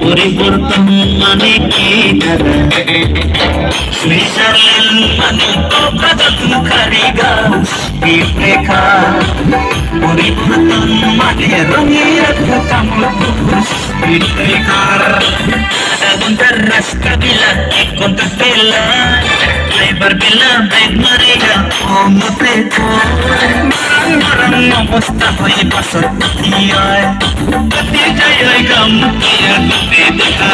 পরিবর্তন মানে কি দাদা? সুইজারল্যান্ড মানে কক্সবাজার গাউস রেখা। পরিবর্তন মানে রঙিন কামড় রেখার ঘন্টার রাস্তা বিলা এক ঘন্টা পেলা ড্রাইভার বিলা ব্রেক মারেগা ও মতে মারাম অবস্থা হয়ে বাসর গতি যায় গাম গতি দেখা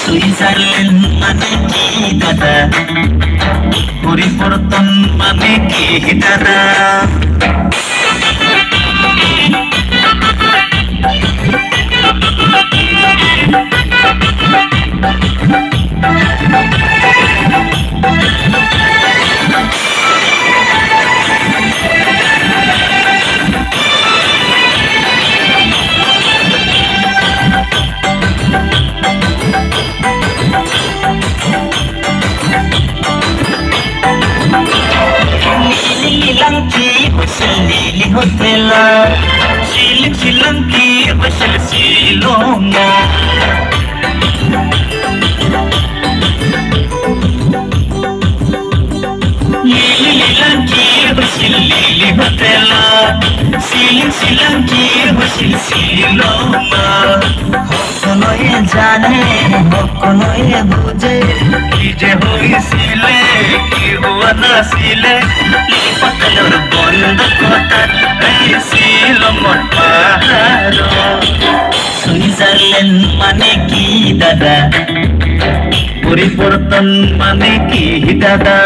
সুইজারল্যান্ড মানে কি দাদা? পরিবর্তন মানে কি দাদা? Silili hotela, silanki, basal silonga. Lilanki, silili hotela, silanki, basal silonga. Hokonoye jane, hokonoye buje, kije hoi sile, ki hua na sile. Pakalar bond kotat ছিল মটার সুইজারল্যান্ড মানে কি দাদা? পরিবর্তন মানে কি দাদা?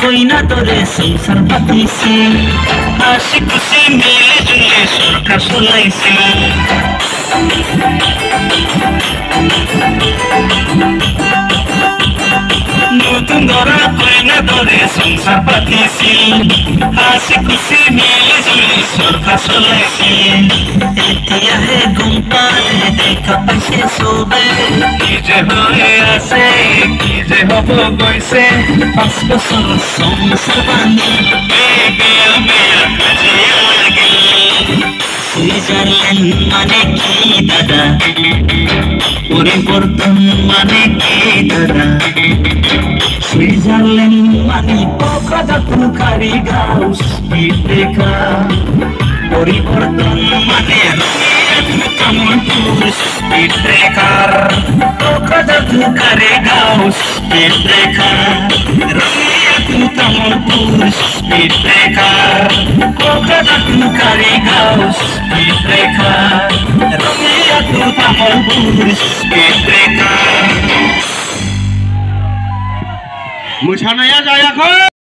कोई ना तोरे संसार पाती से आशी खुशी मिले जुले सरकार सुनाई से नूतन दौरा कोई ना तोरे संसार पाती से आशी खुशी मिले जुले सरकार सुनाई से एतिया है गुंपाल देखा पैसे सोबे कीजे होए आसे कीजे होबो गोइसे पाँच बছর সংসার বানি সুইজারল্যান্ড মানে কি দাদা? পরিবর্তন মানে কি দাদা? সুইজারল্যান্ড মানে কক্সবাজার গাউস রেখা। পরিবর্তন মানে কামড় রেখার কক্সবাজার গাউস রেখা। কামড় রেখা কক্সবাজার গাউস রেখা। কামড় রেখা। মোছানায়া যায় এখন।